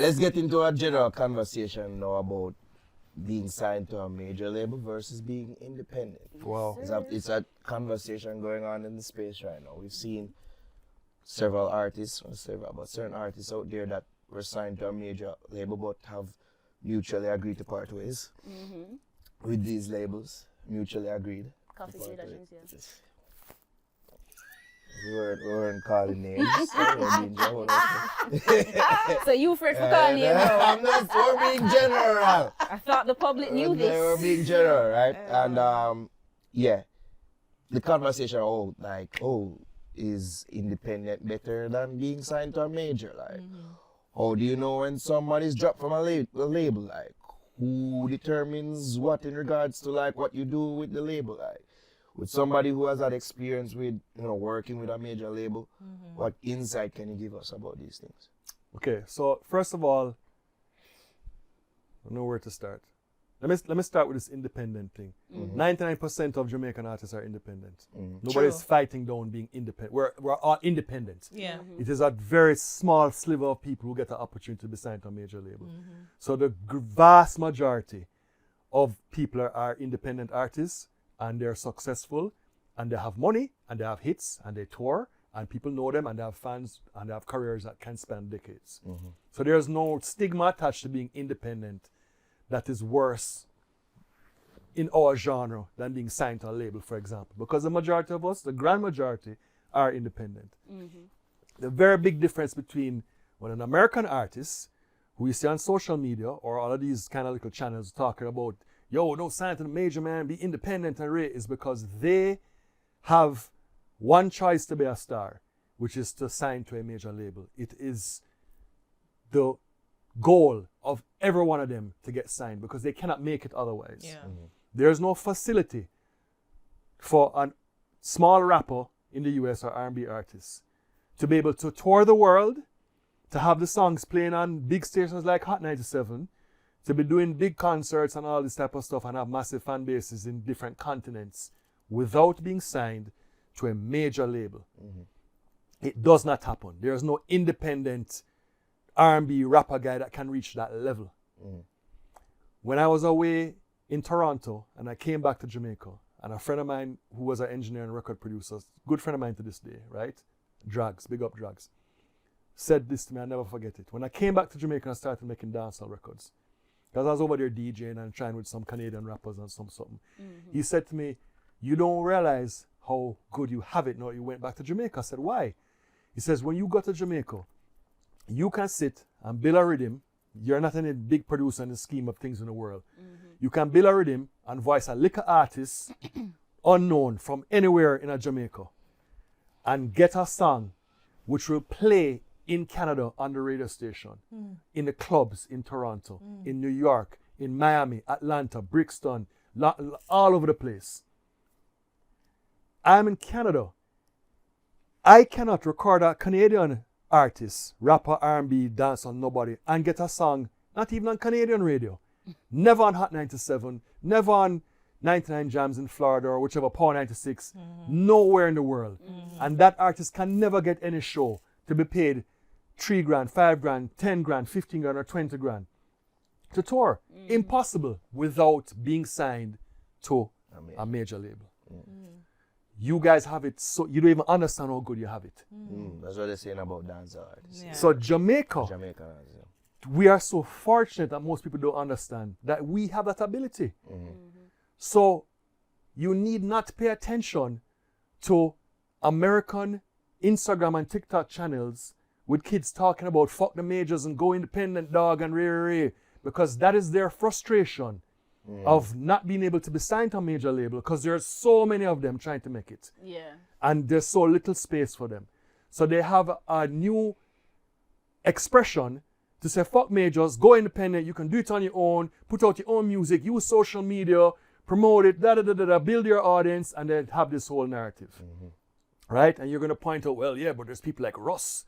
Let's get into a general conversation now about being signed to a major label versus being independent. Wow. It's a conversation going on in the space right now. We've seen several artists, certain artists out there that were signed to a major label but have mutually agreed to part ways with these labels. Mutually agreed. Coffee Station, yeah. Yes. We weren't calling names. So we're being general. So you afraid for calling names now? I'm not. We're being general. I thought the public knew They were this. being general, right? And yeah, the conversation, is independent better than being signed to a major? Like, how do you know when somebody's dropped from a label? Like, who determines what in regards to like what you do with the label? Like, with somebody who has had experience with working with a major label, what insight can you give us about these things? Okay, so first of all, I don't know where to start. Let me start with this independent thing. 99% of Jamaican artists are independent. Nobody's fighting down being independent. We're all independent. Yeah. It is a very small sliver of people who get the opportunity to be signed to a major label. So the vast majority of people are independent artists, and they're successful, and they have money, and they have hits, and they tour, and people know them, and they have fans, and they have careers that can span decades. So there's no stigma attached to being independent that is worse in our genre than being signed to a label, for example. Because the majority of us, the grand majority, are independent. The very big difference between when an American artist, who you see on social media, or all of these kind of little channels talking about, yo, don't sign to the major, man, be independent and rate, is because they have one choice to be a star, which is to sign to a major label. It is the goal of every one of them to get signed because they cannot make it otherwise. Yeah. There's no facility for a small rapper in the US or R&B artist to be able to tour the world, to have the songs playing on big stations like Hot 97, to be doing big concerts and all this type of stuff and have massive fan bases in different continents without being signed to a major label. It does not happen. There's no independent R&B rapper guy that can reach that level. When I was away in Toronto and I came back to Jamaica, and a friend of mine who was an engineer and record producer, good friend of mine to this day, right? Drags, big up Drags, said this to me, I'll never forget it. When I came back to Jamaica and started making dancehall records, because I was over there DJing and trying with some Canadian rappers and something. He said to me, you don't realize how good you have it now you went back to Jamaica. I said, why? He says, when you go to Jamaica, you can sit and build a rhythm. You're not any big producer in the scheme of things in the world. You can build a rhythm and voice a liquor artist unknown from anywhere in a Jamaica and get a song which will play in Canada on the radio station, in the clubs in Toronto, in New York, in Miami, Atlanta, Brixton, all over the place. I'm in Canada. I cannot record a Canadian artist, rapper, R&B, dancer, nobody, and get a song, not even on Canadian radio. Never on Hot 97, never on 99 Jams in Florida or whichever, Power 96, nowhere in the world. And that artist can never get any show to be paid $3 grand, $5 grand, 10 grand, 15 grand, or 20 grand to tour. Impossible without being signed to a major label. You guys have it so you don't even understand how good you have it. That's what they're saying about dancehall artists. Yeah. So Jamaica, we are so fortunate that most people don't understand that we have that ability. So you need not pay attention to American Instagram and TikTok channels with kids talking about fuck the majors and go independent, dog, and rare, because that is their frustration of not being able to be signed to a major label because there's so many of them trying to make it. Yeah. And there's so little space for them. So they have a new expression to say, fuck majors, go independent, you can do it on your own, put out your own music, use social media, promote it, build your audience, and then have this whole narrative. Right? And you're going to point out, well, yeah, but there's people like Russ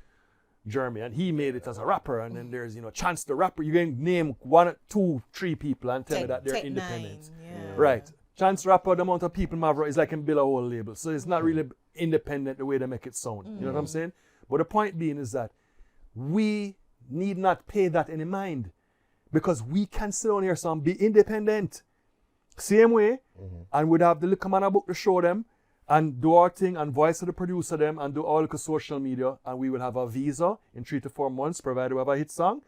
Jeremy, and he made it as a rapper, and then there's, Chance the Rapper. You can name 1, 2, 3 people and tell me that they're independent. Right. Chance Rapper, the amount of people Mavro is like in build a whole label. So it's not really independent the way they make it sound. You know what I'm saying? But the point being is that we need not pay that any mind because we can sit on here and be independent. Same way, and we'd have the little man a book to show them and do our thing and voice of the producer them and do all the social media, and we will have a visa in 3 to 4 months provided we have a hit song,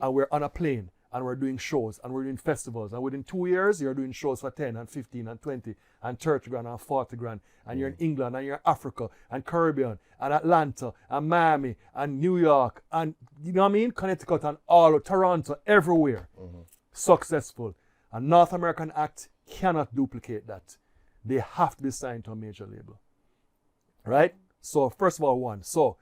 and we're on a plane and we're doing shows and we're doing festivals, and within 2 years you're doing shows for 10 and 15 and 20 and 30 grand and 40 grand, and you're in England and you're in Africa and Caribbean and Atlanta and Miami and New York and, you know what I mean, Connecticut and all of Toronto, everywhere. Successful. A North American act cannot duplicate that. They have to be signed to a major label. Right? So first of all, one. So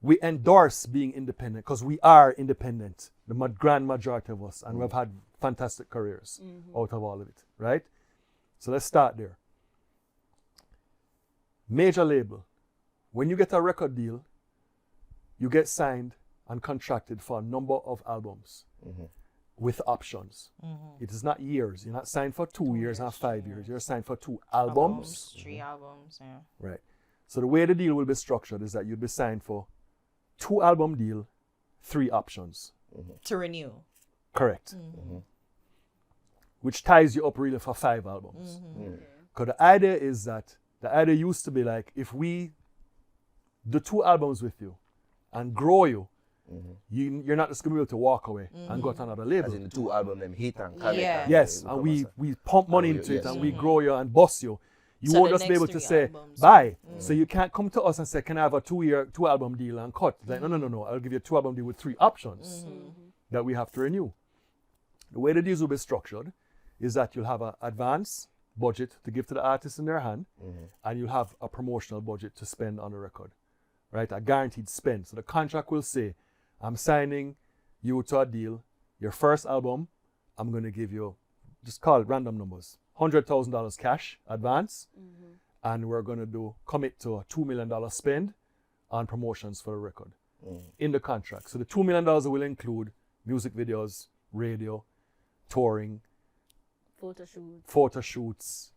we endorse being independent because we are independent, the grand majority of us, and we've had fantastic careers out of all of it. Right? So let's start there. Major label. When you get a record deal, you get signed and contracted for a number of albums. With options. It is not years. You're not signed for 2 years, not 5 years. You're signed for 2 albums. 3 albums, yeah. Right. So the way the deal will be structured is that you'll be signed for 2 album deal, 3 options. To renew. Correct. Which ties you up really for 5 albums. Because the idea is that, the idea used to be like, if we do 2 albums with you and grow you, you're not just going to be able to walk away and go to another label. As in the 2 album, them hit and connect. Yeah. Yes, and we pump money into it and we grow you and boss you. You So won't the just be next able to 3 say, albums. bye. So you can't come to us and say, can I have a 2 album deal and cut? It's like, no. I'll give you a 2 album deal with 3 options that we have to renew. The way the deals will be structured is that you'll have an advance budget to give to the artist in their hand, and you'll have a promotional budget to spend on the record, right? A guaranteed spend. So the contract will say, I'm signing you to a deal. Your first album, I'm going to give you, just call it random numbers, $100,000 cash advance, and we're going to commit to a $2 million spend on promotions for the record in the contract. So the $2 million will include music videos, radio, touring, photo shoots,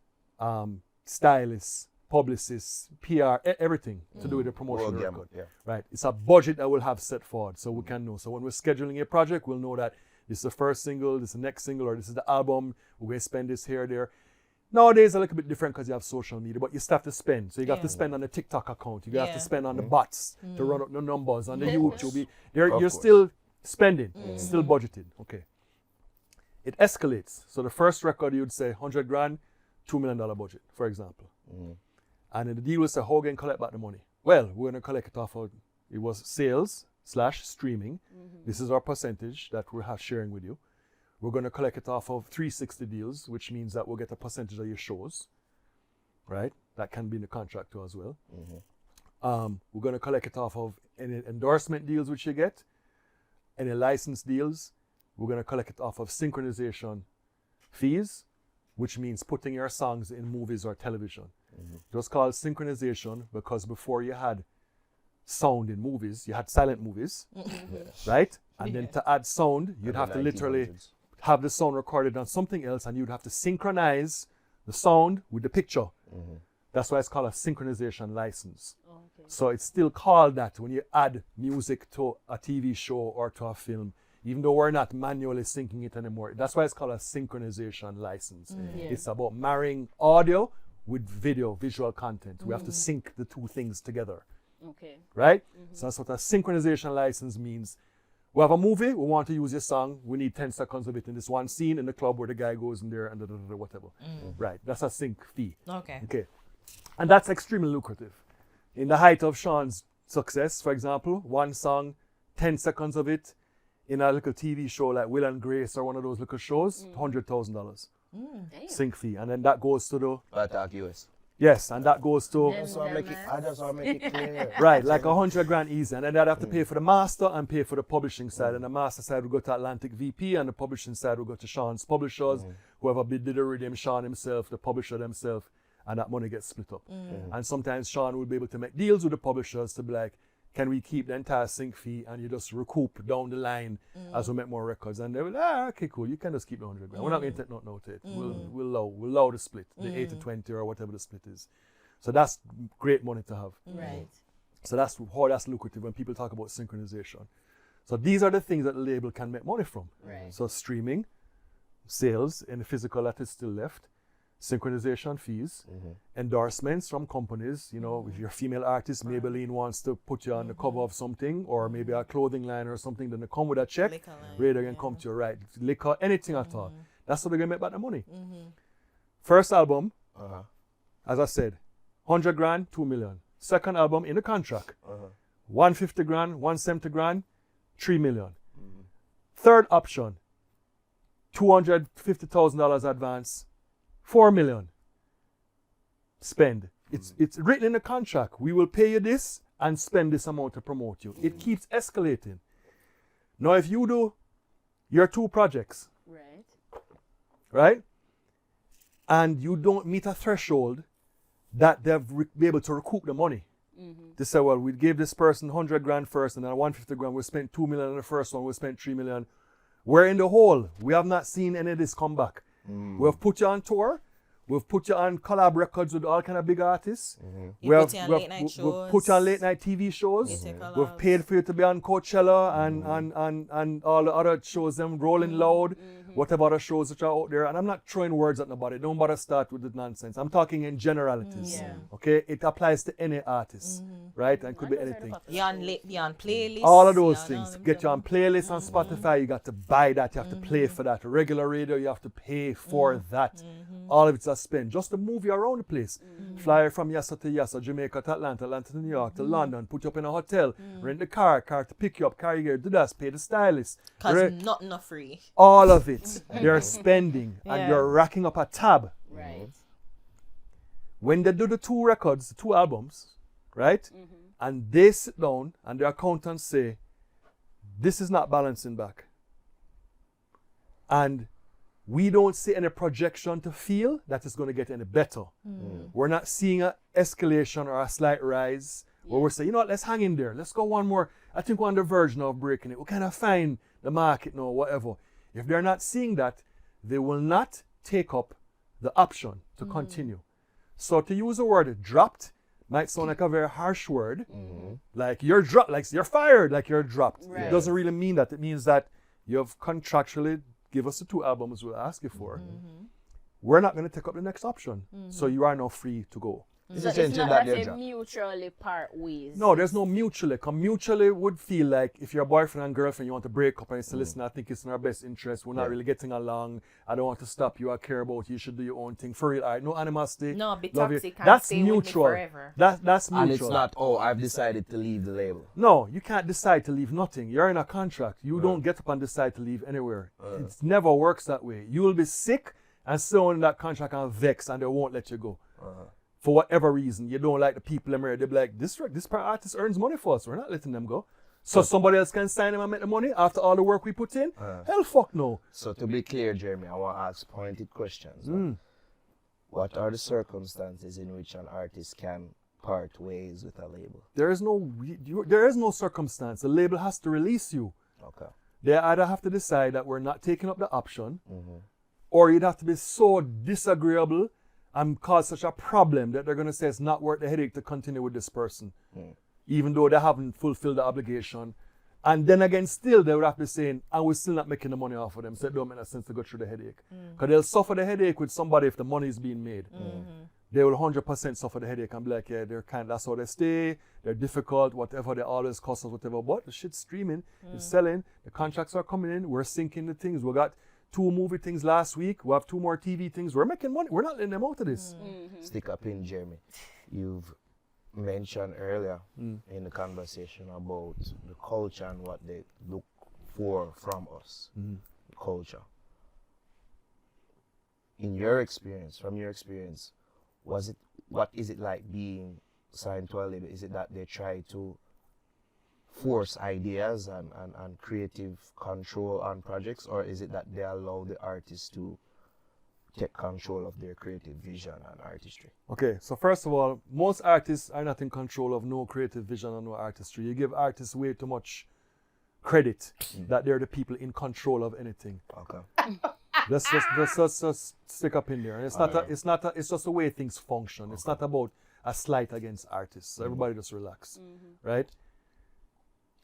stylists, publicists, PR, everything to do with the promotion of the record. Right. It's a budget that we'll have set forward so we can know. So when we're scheduling a project, we'll know that this is the first single, this is the next single, or this is the album. We're going to spend this here, there. Nowadays, it's a little bit different because you have social media, but you still have to spend. So you got to spend on the TikTok account. You have to spend on the bots to run up the numbers, on the YouTube. You're still spending, still budgeted. Okay. It escalates. So the first record, you'd say 100 grand, $2 million budget, for example. And then the deal was to how can collect back the money? Well, we're going to collect it off of, it was sales / streaming. This is our percentage that we're sharing with you. We're going to collect it off of 360 deals, which means that we'll get a percentage of your shows, right? That can be in the contract too as well. We're going to collect it off of any endorsement deals which you get, any license deals. We're going to collect it off of synchronization fees, which means putting your songs in movies or television. It was called synchronization because before you had sound in movies, you had silent movies, right? And then to add sound, you'd have to literally have the sound recorded on something else, and you'd have to synchronize the sound with the picture. That's why it's called a synchronization license. So it's still called that when you add music to a TV show or to a film, even though we're not manually syncing it anymore. That's why it's called a synchronization license. It's about marrying audio with visual content. We have to sync the 2 things together. Right? So that's what a synchronization license means. We have a movie, we want to use your song, we need 10 seconds of it in this one scene in the club where the guy goes in there and whatever. Right, that's a sync fee. Okay. And that's extremely lucrative. In the height of Sean's success, for example, one song, 10 seconds of it, in a little TV show like Will and Grace or one of those little shows, $100,000 sync fee. And then that goes to the... Attack US. Yes, and that goes to... I just want to make it clear. Right, like 100 grand easy. And then they'd have to pay for the master and pay for the publishing side. And the master side will go to Atlantic VP and the publishing side will go to Sean's publishers. Whoever did the rhythm, Sean himself, the publisher themselves, and that money gets split up. And sometimes Sean will be able to make deals with the publishers to be like, can we keep the entire sync fee and you just recoup down the line as we make more records? And they will, okay, cool, you can just keep the 100 grand. We're not going to take nothing out of it. We'll allow the split, the 80-20 or whatever the split is. So that's great money to have. Right. So that's how that's lucrative when people talk about synchronization. So these are the things that the label can make money from. Right. So streaming, sales in the physical that is still left, synchronization fees, endorsements from companies. You know, if you're a female artist, Maybelline wants to put you on the cover of something, or maybe a clothing line or something, then they come with a check. Liquor line, Radar can come to you, right? Liquor, anything at all. That's how they're gonna make back the money. First album, as I said, 100 grand, 2 million. Second album in the contract, 150 grand, 170 grand, 3 million. Third option, $250,000 advance, 4 million. Spend. It's written in the contract. We will pay you this and spend this amount to promote you. It keeps escalating. Now, if you do your 2 projects, right, and you don't meet a threshold that they've be able to recoup the money. They say, well, we gave this person 100 grand first, and then 150 grand. We spent 2 million on the first one. We spent 3 million. We're in the hole. We have not seen any of this come back. We've put you on tour. We've put you on collab records with all kind of big artists. You put you on late night shows. We've put you on late night TV shows. We've paid for you to be on Coachella and all the other shows, them Rolling Loud, whatever other shows that are out there. And I'm not throwing words at nobody. Don't bother start with the nonsense. I'm talking in generalities. Okay? It applies to any artist, right? And it could be anything. You're on playlists. All of those things. Get you on playlists on Spotify. You got to buy that. You have to pay for that. Regular radio, you have to pay for that. All of it's a spend just to move you around the place. Fly from Yassa to Yassa, Jamaica to Atlanta, Atlanta to New York to London, put you up in a hotel, rent the car to pick you up, carry you here, do that, pay the stylist. Because nothing not free. All of it. They're spending and you're racking up a tab. Right. When they do the 2 records, the 2 albums, right? And they sit down and the accountants say, this is not balancing back. And we don't see any projection to feel that it's going to get any better. We're not seeing an escalation or a slight rise where we're saying, you know what, let's hang in there. Let's go one more. I think we're on the verge now of breaking it. We kind of find the market now, whatever. If they're not seeing that, they will not take up the option to continue. So to use the word dropped might sound like a very harsh word. Like you're dropped, like you're fired, like you're dropped. It doesn't really mean that. It means that you've contractually give us the 2 albums we'll ask you for. We're not going to take up the next option. So you are now free to go. So it's not that they mutually part ways. No, there's no mutually. Because mutually would feel like if you're a boyfriend and girlfriend, you want to break up and you say, listen, I think it's in our best interest. We're not really getting along. I don't want to stop you. I care about you. You should do your own thing. For real, all right? No animosity. No, be Love you. toxic and That's stay mutual. with me forever. That's mutual. And it's not, oh, I've decided to leave the label. No, you can't decide to leave nothing. You're in a contract. You don't get up and decide to leave anywhere. It never works that way. You will be sick and still in that contract and vex and they won't let you go. For whatever reason, you don't like the people in there. They'll be like, this artist earns money for us. We're not letting them go. So somebody else can sign them and make the money after all the work we put in? Hell fuck no. So to be clear, Jeremy, I want to ask pointed questions. What are the circumstances in which an artist can part ways with a label? There is no circumstance. The label has to release you. Okay. They either have to decide that we're not taking up the option, or you'd have to be so disagreeable and cause such a problem that they're going to say it's not worth the headache to continue with this person, even though they haven't fulfilled the obligation. And then again, still they would have to be saying, and we're still not making the money off of them, so it don't make no sense to go through the headache. Because they'll suffer the headache with somebody if the money is being made. They will 100% suffer the headache and be like, yeah, that's how they stay, they're difficult, whatever, they always cost us, whatever. But the shit's streaming, it's selling, the contracts are coming in, we're syncing the things. We got 2 movie things last week. We have 2 more TV things. We're making money. We're not letting them out of this. Stick up in, Jeremy. You've mentioned earlier in the conversation about the culture and what they look for from us. The culture. In your experience, from your experience, what is it like being signed to a label? Is it that they try to force ideas and creative control on projects, or is it that they allow the artists to take control of their creative vision and artistry? Okay, so first of all, most artists are not in control of no creative vision or no artistry. You give artists way too much credit that they're the people in control of anything. Okay. Let's just stick up in there. And it's just the way things function. It's not about a slight against artists. So everybody just relax, right?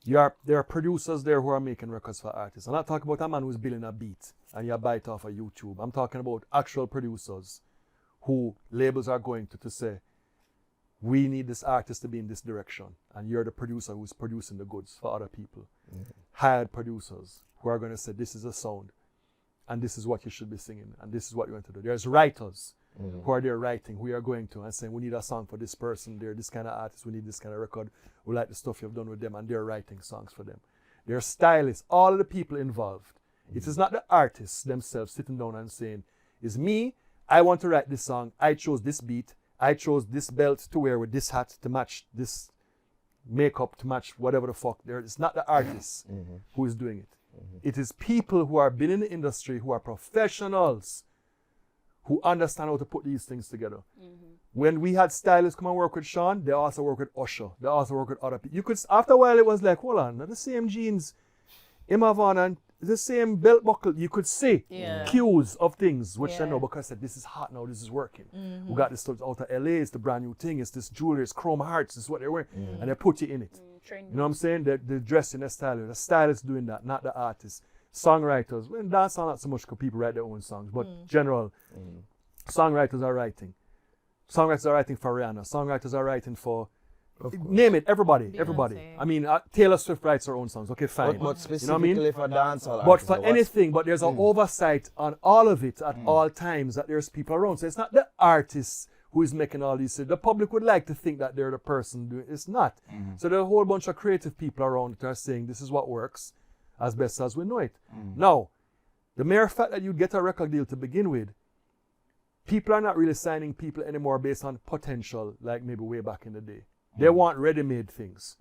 There are producers there who are making records for artists. I'm not talking about a man who's building a beat and you buy it off of YouTube. I'm talking about actual producers who labels are going to say, we need this artist to be in this direction. And you're the producer who's producing the goods for other people. Hired producers who are going to say, this is a sound. And this is what you should be singing. And this is what you want to do. There's writers who are there writing, who are going to and saying, we need a song for this person. They're this kind of artist. We need this kind of record. We like the stuff you've done with them. And they're writing songs for them. They're stylists. All of the people involved. It is not the artists themselves sitting down and saying, it's me. I want to write this song. I chose this beat. I chose this belt to wear with this hat to match this makeup to match whatever the fuck there. It's not the artist who is doing it. It is people who are been in the industry, who are professionals, who understand how to put these things together. When we had stylists come and work with Sean, they also work with Usher. They also work with other people. You could, after a while, it was like, hold on, they're the same jeans, Emma Van, and the same belt buckle. You could see cues of things, which I know because I said, this is hot now, this is working. We got this stuff out of LA, it's the brand new thing, it's this jewelry, it's chrome hearts, it's what they're wearing, and they put you in it. You know what I'm saying? They're dressing their style. The stylist doing that, not the artist. Songwriters, well, dance not so much because people write their own songs, but general songwriters are writing. Songwriters are writing for Rihanna. Songwriters are writing for, name it, everybody. I mean, Taylor Swift writes her own songs. Okay, fine. But specifically, you know what I mean? For dancehall but for anything, but there's an oversight on all of it at all times that there's people around. So it's not the artist who is making all these. The public would like to think that they're the person doing it. It's not. So there's a whole bunch of creative people around that are saying this is what works as best as we know it. Now, the mere fact that you get a record deal to begin with, people are not really signing people anymore based on potential, like maybe way back in the day. They want ready-made things.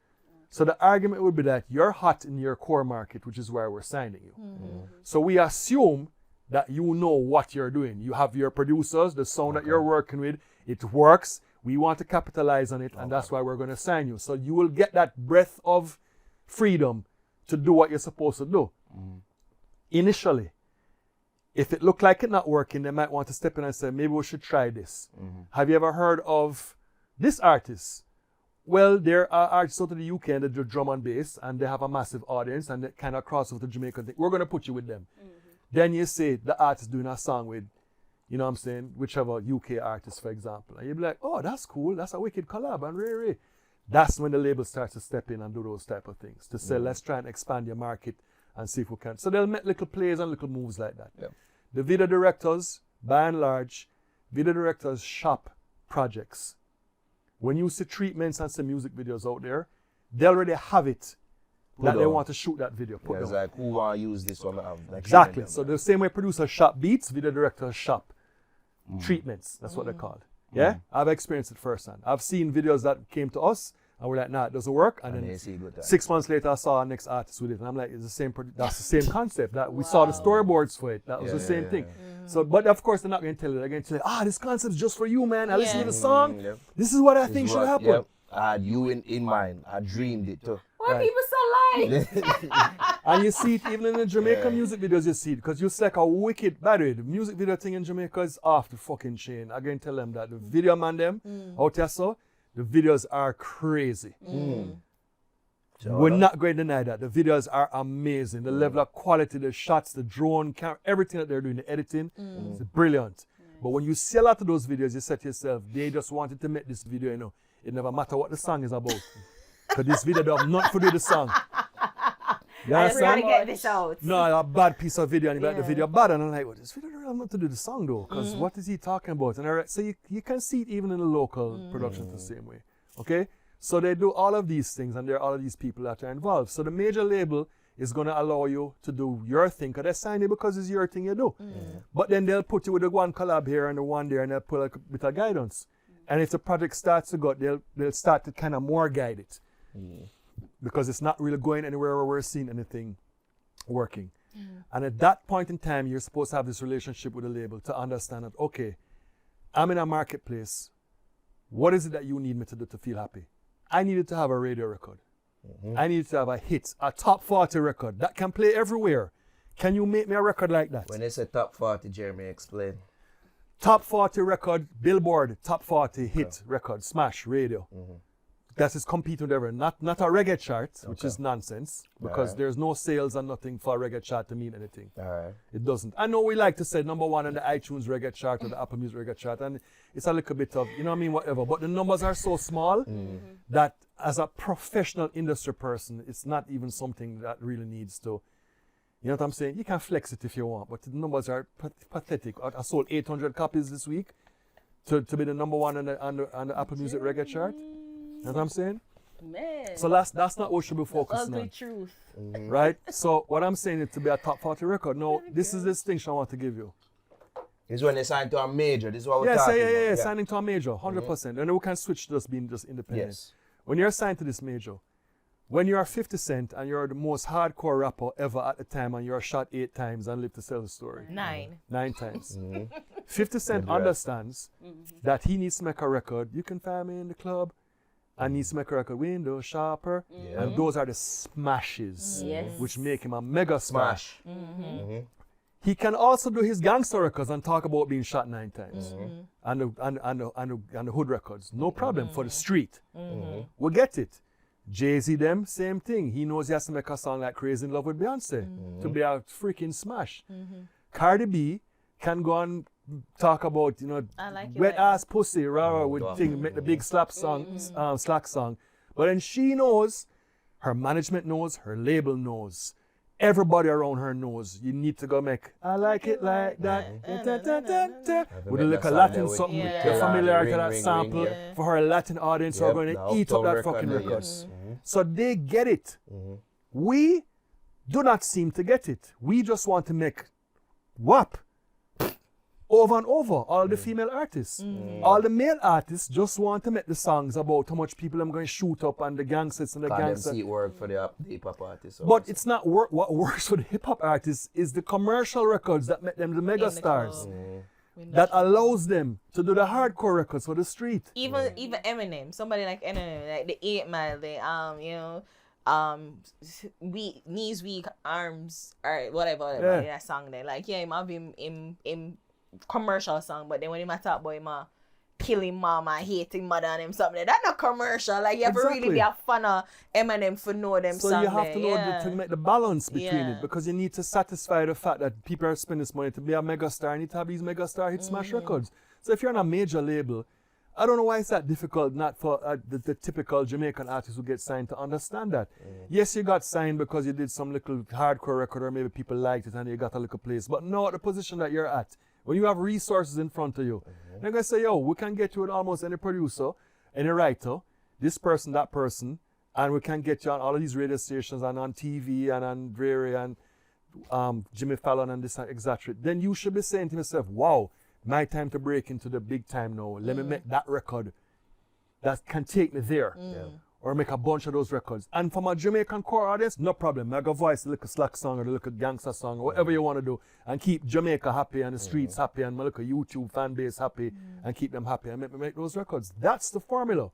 So the argument would be that you're hot in your core market, which is where we're signing you. So we assume that you know what you're doing. You have your producers, the sound that you're working with, it works. We want to capitalize on it, and that's why we're going to sign you. So you will get that breath of freedom to do what you're supposed to do. Initially, if it looked like it's not working, they might want to step in and say, maybe we should try this. Have you ever heard of this artist? Well, there are artists out of the UK and they do drum and bass, and they have a massive audience, and they kind of cross over to Jamaican thing. We're going to put you with them. Then you say the artist doing a song with, you know what I'm saying, whichever UK artist, for example. And you'll be like, oh, that's cool. That's a wicked collab. And Ray. That's when the label starts to step in and do those type of things. To say, let's try and expand your market and see if we can. So they'll make little plays and little moves like that. The video directors, by and large, video directors shop projects. When you see treatments and some music videos out there, they already have it that they want to shoot that video. It's like, who want to use this one? Exactly. So the same way producers shop beats, video directors shop treatments. That's what they're called. Yeah? I've experienced it firsthand. I've seen videos that came to us and we're like, nah, it doesn't work. And then 6 months later, I saw our next artist with it. And I'm like, it's the same, that's the same concept. That we saw the storyboards for it. That was the same thing. So, but of course, they're not going to tell you. They're going to say, this concept's just for you, man. I listened to the song. This is what I think should happen. I had you in mind. I dreamed it too. Why are people so light? And you see it even in the Jamaican music videos, you see it. Because you see like a wicked, by the way, the music video thing in Jamaica is off the fucking chain. I'm going to tell them that. The video man them, out there so, the videos are crazy. We're not going to deny that. The videos are amazing. The level of quality, the shots, the drone, camera, everything that they're doing, the editing, is brilliant. But when you see a lot of those videos, you say to yourself, they just wanted to make this video, you know. It never matter what the song is about. Because this video don't have nothing to do with the song. You understand? I gotta get this out. No, a bad piece of video, and you like the video bad, and I'm like, well, this video don't have nothing to do with the song though, because what is he talking about? And so you can see it even in the local productions the same way. Okay? So they do all of these things, and there are all of these people that are involved. So the major label is going to allow you to do your thing, because they sign you because it's your thing you do. But then they'll put you with the one collab here and the one there, and they'll put a bit of guidance. And if the project starts to go, they'll start to kind of more guide it. Because it's not really going anywhere where we're seeing anything working. And at that point in time, you're supposed to have this relationship with the label to understand that, okay, I'm in a marketplace. What is it that you need me to do to feel happy? I needed to have a radio record. I needed to have a hit, a top 40 record that can play everywhere. Can you make me a record like that? When they say top 40, Jeremy, explain. Top 40 record, Billboard, top 40 hit record, smash, radio. that is competing with everyone. Not a reggae chart, which Okay. is nonsense, because there's no sales and nothing for a reggae chart to mean anything. All right. It doesn't. I know we like to say number one on the iTunes reggae chart or the Apple Music reggae chart, and it's a little bit of, you know what I mean, whatever. But the numbers are so small that as a professional industry person, it's not even something that really needs to, you know what I'm saying? You can flex it if you want, but the numbers are pathetic. I sold 800 copies this week to be the number one on the Apple Music reggae chart. You know what I'm saying? Man. So that's not what we should be focusing ugly on. truth. Right? So what I'm saying is to be a top 40 record. No, this is the distinction I want to give you. This is when they sign to a major. This is what we're Yes, talking about. yeah, signing to a major, 100%. And then we can switch to just being just independent. Yes. When you're signed to this major, when you are 50 Cent and you're the most hardcore rapper ever at the time and you're shot 8 times and live to tell the story. 9. 9 times. 50 Cent Good rap. understands that he needs to make a record. You can find me in the club. I need to make a record. Window Shopper. Yeah. And those are the smashes, Yes. which make him a mega star. Smash. He can also do his gangster records and talk about being shot 9 times. And the hood records. No problem for the street. We get it. Jay-Z them, same thing. He knows he has to make a song like Crazy in Love with Beyonce to be a freaking smash. Cardi B can go and talk about, you know, I like it wet like ass pussy, rah, with wow. thing, make the big slap song, slack song. But then she knows, her management knows, her label knows. Everybody around her knows. You need to go make I like it like that. Da, da, da, da, with a little Latin something, Yeah. the familiarity of that Ring, sample yeah. for her Latin audience who are Yep, going the to eat up Uptown that fucking record, record. yes. So they get it. We do not seem to get it. We just want to make WAP over and over. All the female artists. All the male artists just want to make the songs about how much people I'm going to shoot up and the gangsters and the Can them gangsters. see it work for the hip hop artists. But it's not what works for the hip hop artists is the commercial records that make them the mega stars. That allows them to do the hardcore records for the street. Even Eminem, somebody like Eminem, like the 8 Mile, knees weak, arms, or whatever, Yeah. that song there. Like, yeah, him have him commercial song, but then when him a talk about him kill him mama, hate him mother and him something, that's not commercial. Like, you have to really Exactly. be a fan of Eminem for know them So song you have there. to know Yeah. to make the balance between Yeah. it because you need to satisfy the fact that people are spending this money to be a megastar. You need to have these megastar hit smash records. So if you're on a major label, I don't know why it's that difficult not for the typical Jamaican artist who gets signed to understand that. Yes, you got signed because you did some little hardcore record or maybe people liked it and you got a little place. But no, at the position that you're at, when you have resources in front of you, they're going to say, yo, we can get you with almost any producer, any writer, this person, that person, and we can get you on all of these radio stations and on TV and on Dreary and Jimmy Fallon and this and etc. Then you should be saying to yourself, wow, my time to break into the big time now. Let me make that record that can take me there. Or make a bunch of those records. And from a Jamaican core audience, no problem. Make a voice, a little slack song or a little gangster song or whatever you want to do. And keep Jamaica happy and the streets happy and my little YouTube fan base happy and keep them happy and make those records. That's the formula.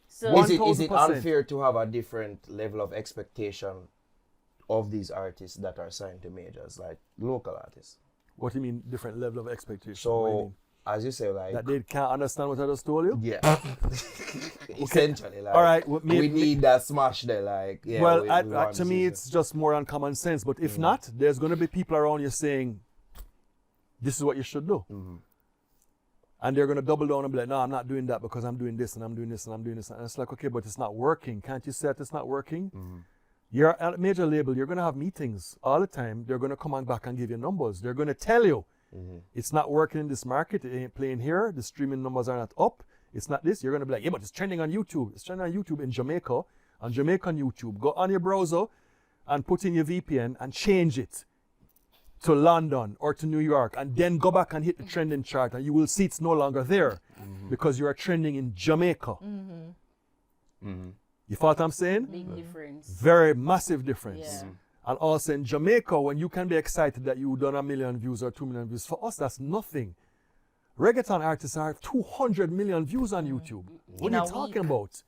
So Is it 1000%. unfair to have a different level of expectation of these artists that are signed to majors, like local artists? What do you mean different level of expectation? What do you So, mean? as you say, like, That they can't understand what I just told you? yeah, essentially, like, All right, well, we need that smash there, like, yeah. well, we want to to me, see it's just more on common sense. But if not, there's going to be people around you saying, this is what you should do. And they're going to double down and be like, no, I'm not doing that because I'm doing this and I'm doing this and I'm doing this. And it's like, okay, but it's not working. Can't you say that it's not working? You're at a major label. You're going to have meetings all the time. They're going to come on back and give you numbers. They're going to tell you it's not working in this market. It ain't playing here. The streaming numbers are not up. It's not this. You're going to be like, yeah, but it's trending on YouTube. It's trending on YouTube in Jamaica, on Jamaican YouTube. Go on your browser and put in your VPN and change it to London or to New York and then go back and hit the trending chart and you will see it's no longer there because you are trending in Jamaica. You follow what I'm saying? big difference. Very massive difference. Yeah. And also in Jamaica, when you can be excited that you've done 1 million views or 2 million views, for us, that's nothing. Reggaeton artists have 200 million views on YouTube. What In are you a talking week. about?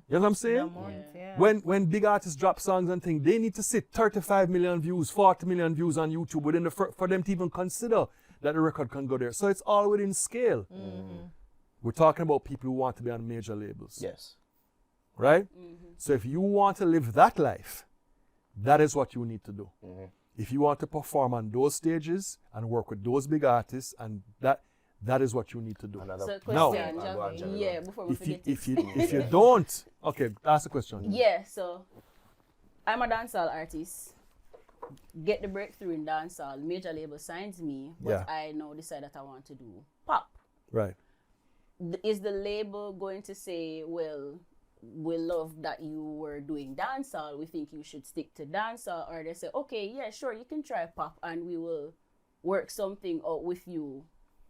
You know what I'm saying? Yeah. When big artists drop songs and things, they need to sit 35 million views, 40 million views on YouTube within for them to even consider that the record can go there. So it's all within scale. We're talking about people who want to be on major labels. Yes. right? So if you want to live that life, that is what you need to do. If you want to perform on those stages and work with those big artists, and that is what you need to do. So No. question, Go on, Jerry, go yeah, on. before we forget it. If you don't, okay, ask the question. Yeah, so I'm a dancehall artist. Get the breakthrough in dancehall. Major label signs me, but Yeah. I now decide that I want to do pop. Right. Is the label going to say, well, we love that you were doing dancehall, we think you should stick to dancehall, or they say, okay, yeah, sure, you can try pop and we will work something out with you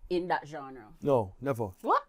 in that genre? No, never. What?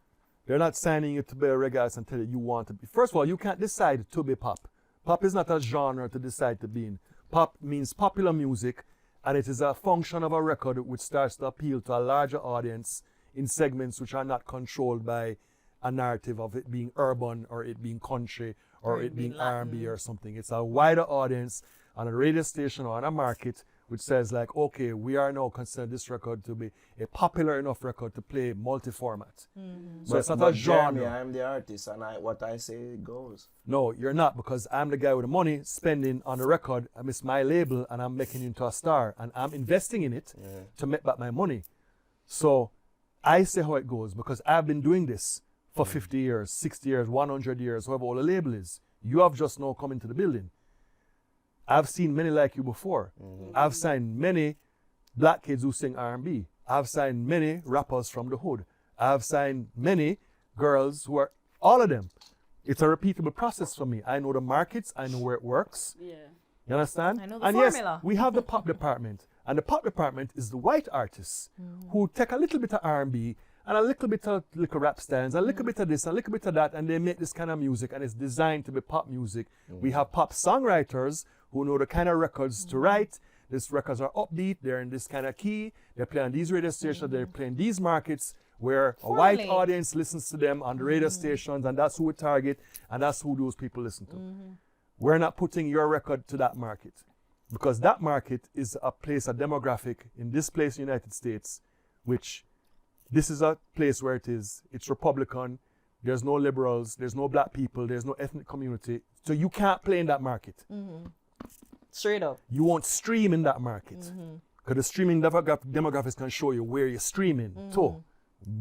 They're not signing you to be a reggae artist until you want to be. First of all, you can't decide to be pop. Pop is not a genre to decide to be in. Pop means popular music, and it is a function of a record which starts to appeal to a larger audience in segments which are not controlled by a narrative of it being urban or it being country or it being R&B or something. It's a wider audience on a radio station or on a market which says like, okay, we are now considering this record to be a popular enough record to play multi-format. So it's not a genre. Jeremy, I'm the artist, and what I say goes. No, you're not, because I'm the guy with the money spending on the record, and it's my label, and I'm making it into a star, and I'm investing in it to make back my money. So I say how it goes, because I've been doing this for 50 years, 60 years, 100 years, however old the label is. You have just now come into the building. I've seen many like you before. I've signed many black kids who sing R&B. I've signed many rappers from the hood. I've signed many girls who are, all of them. It's a repeatable process for me. I know the markets, I know where it works. Yeah. You understand? I know the And formula. yes, we have the pop department. And the pop department is the white artists who take a little bit of R&B and a little bit of little rap styles, a little bit of this, a little bit of that, and they make this kind of music, and it's designed to be pop music. We have pop songwriters who know the kind of records to write. These records are upbeat, they're in this kind of key, they're playing on these radio stations, they're playing these markets where a white Formally. audience listens to them on the radio stations, and that's who we target, and that's who those people listen to. We're not putting your record to that market, because that market is a place, a demographic in this place in the United States, which this is a place where it's Republican, there's no liberals, there's no black people, there's no ethnic community, so you can't play in that market. Straight up. You won't stream in that market, because the streaming demographics can show you where you're streaming to.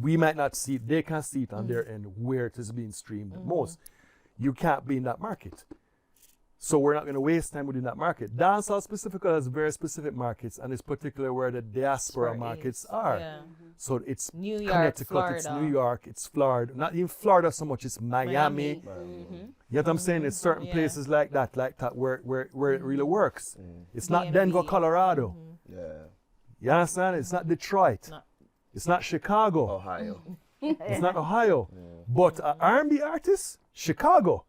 We might not see it, they can see it on their end where it is being streamed the most. You can't be in that market. So we're not going to waste time within that market. Dancehall specifically has very specific markets, and it's particularly where the diaspora Where it markets is. are. Yeah. So it's New York, Connecticut, it's Florida. New York, it's Florida. Not even Florida so much, it's Miami. You know what I'm saying? It's certain Yeah. places like that where it really works. It's not DMV. Denver, Colorado. Yeah. You understand? It's not Detroit. No. It's not Chicago. Ohio. It's not Ohio. But an R&B artist, Chicago,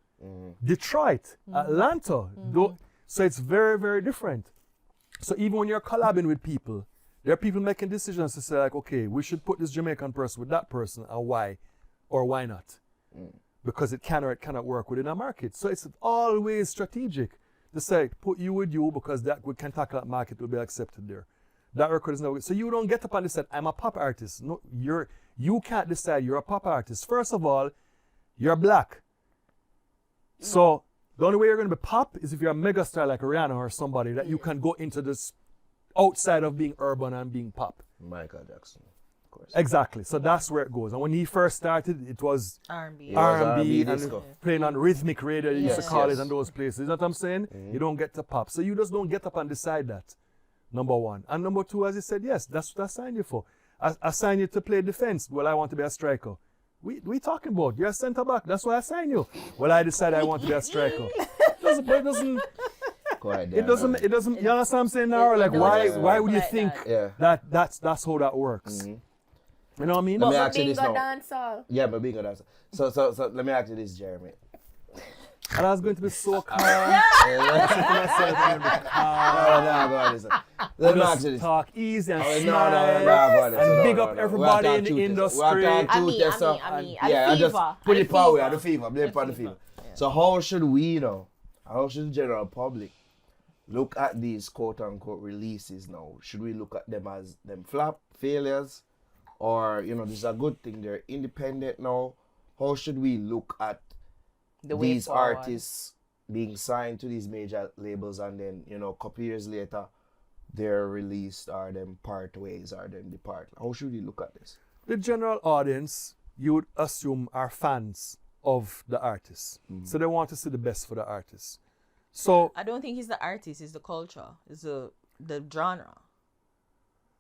Detroit, Atlanta. So it's very, very different. So even when you're collabing with people, there are people making decisions to say like, okay, we should put this Jamaican person with that person, and why, or why not? Because it can or it cannot work within a market. So it's always strategic to say, put you with you, because that we can tackle that market, will be accepted there. That record is never. So you don't get up and decide, I'm a pop artist. No, you can't decide you're a pop artist. First of all, you're black. So the only way you're going to be pop is if you're a megastar like Rihanna or somebody that you can go into this outside of being urban and being pop. Michael Jackson, of course. Exactly. So that's where it goes. And when he first started, it was R&B. It was R&B R&B and disco. playing on rhythmic radio, they used to Yes, call yes. it, and those places. You know what I'm saying? You don't get to pop. So you just don't get up and decide that. Number one. And number two, as he said, yes, that's what I signed you for. I signed you to play defense. Well, I want to be a striker. We talking about? You're a centre back. That's why I signed you. Well, I decided I want to be a striker. It doesn't, Quiet it down. doesn't, you understand what I'm saying now? Like, It why doesn't would work you like think that. Yeah. that's how that works? You know what I mean? Let me But ask you this bingo now. dancehall. Yeah, but being a dancer. So let me ask you this, Jeremy. And I was going to be so calm. Yeah. Listen to myself, I'm gonna be calm. No, go on, listen. Let me ask you Just this. talk easy and Oh, smile. go on, and big no, up no. everybody We are in the talking industry. truth. We are talking truth, yes, sir. I mean, Yeah, I just put it power, fever. the fever, blame it on the fever. So how should we know? How should the general public look at these quote unquote releases now? Should we look at them as them flop failures, or this is a good thing? They're independent now. How should we look at The way these forward. artists being signed to these major labels and then, you know, a couple years later, they're released or them part ways or them depart. How should you look at this? The general audience, you would assume, are fans of the artist. So they want to see the best for the artist. So I don't think it's the artist, it's the culture, it's the genre.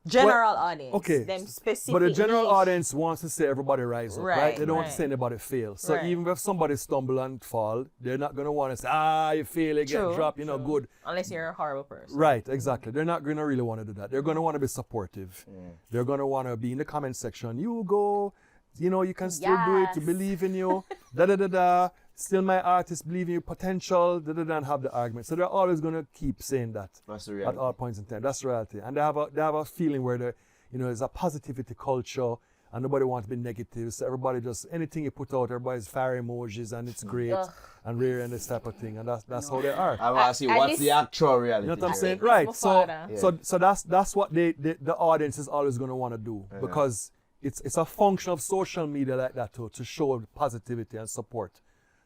General audience. okay, Them specific. but the general niche. audience wants to see everybody rise up, right? Right, They don't want to right. see anybody fail. So Right. even if somebody stumble and fall, they're not going to want to say, you fail, you get True, dropped, you know, true. good. Unless you're a horrible person. Right, exactly. They're not going to really want to do that. They're going to want to be supportive. They're going to want to be in the comment section. You go, you know, you can still do it. You Yes. believe in you. Da da da da. Still my artist, believe in your potential. Da da da, and have the argument. So they're always going to keep saying that That's the at reality. all points in time. That's the reality. And they have a feeling where they, you know, there's a positivity culture and nobody wants to be negative. So everybody just, anything you put out, everybody's fire emojis and it's great Ugh. and rare and this type of thing. And that's how they are. I want to see At what's this- the actual reality. You know what I'm I saying? think Right. it's So, Mufada. Yeah. so that's what the audience is always going to want to do because it's a function of social media like that to show positivity and support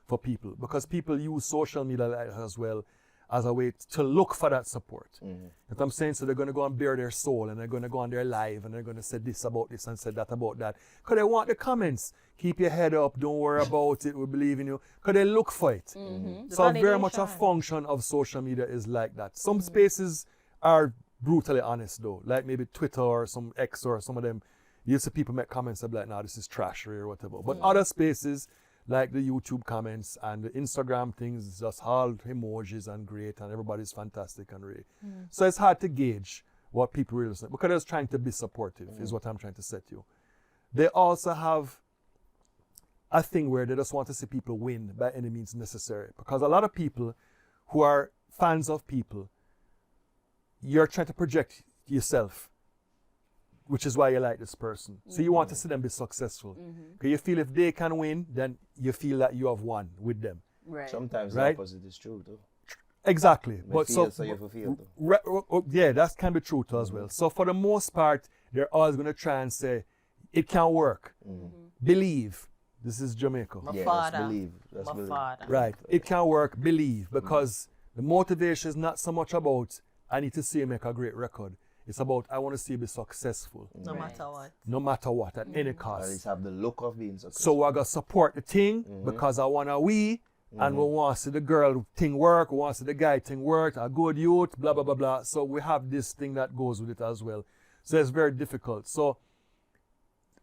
for people because people use social media like that as well as a way to look for that support. You know what I'm saying? So they're going to go and bare their soul and they're going to go on their live and they're going to say this about this and say that about that because they want the comments. Keep your head up. Don't worry about it. We believe in you. Because they look for it. So The very much a validation. function of social media is like that. Some spaces are brutally honest though, like maybe Twitter or some X or some of them. You see people make comments and be like, "Nah, this is trash" or whatever. But other spaces like the YouTube comments and the Instagram things, is just all emojis and great and everybody's fantastic and great. So it's hard to gauge what people really say because they're just trying to be supportive is what I'm trying to set you. They also have a thing where they just want to see people win by any means necessary because a lot of people who are fans of people, you're trying to project yourself, which is why you like this person. So you want to see them be successful. Because you feel if they can win, then you feel that you have won with them. Right. Sometimes Right. the opposite is true too. Exactly. But feel, so you feel too. Yeah, that can be true too as well. So for the most part, they're always going to try and say, it can work. Believe. This is Jamaica. My Yeah, father. that's believe. That's My believe. father. Right. It can work, believe, because the motivation is not so much about, I need to see you make a great record. It's about, I want to see you be successful, No Right. matter what. no matter what, at any At cost. least have the look of being successful. So we're going to support the thing because I want to and we want to see the girl thing work, we want to see the guy thing work, a good youth, blah, blah, blah, blah. So we have this thing that goes with it as well. So it's very difficult. So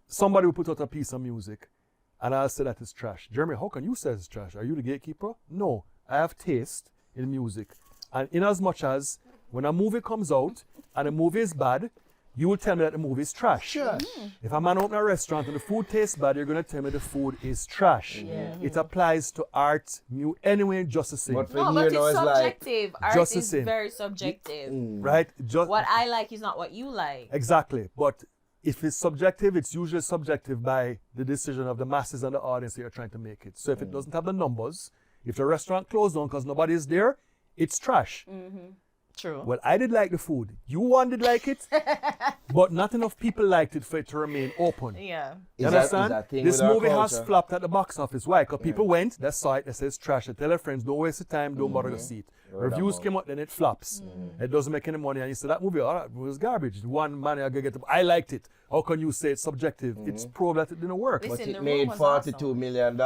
somebody will put out a piece of music and I'll say that it's trash. Jeremy, how can you say it's trash? Are you the gatekeeper? No, I have taste in music. And in as much as when a movie comes out and the movie is bad, you will tell me that the movie is trash. Sure. If a man open a restaurant and the food tastes bad, you're going to tell me the food is trash. It applies to art, anyway, just the same. But for No, here but now it's it's like subjective. Art Just the is same. very subjective. Right? Just, What I like is not what you like. exactly. But if it's subjective, it's usually subjective by the decision of the masses and the audience that you're trying to make it. So if it doesn't have the numbers, if the restaurant closed down because nobody is there, it's trash. True. Well, I did like the food. You one did like it, but not enough people liked it for it to remain open. Yeah. You Is that- is understand? that thing This with our movie has culture? flopped at the box office. Why? Because people went, they saw it, they said it's trash. They tell their friends, don't waste the time, don't bother to see it. Word of Reviews mouth. came out, then it flops. It doesn't make any money. And you say, that movie, all right, it was garbage. One man, I get it. I liked it. How can you say it's subjective? It's proved that it didn't work. Listen, But the it room made was $42 million,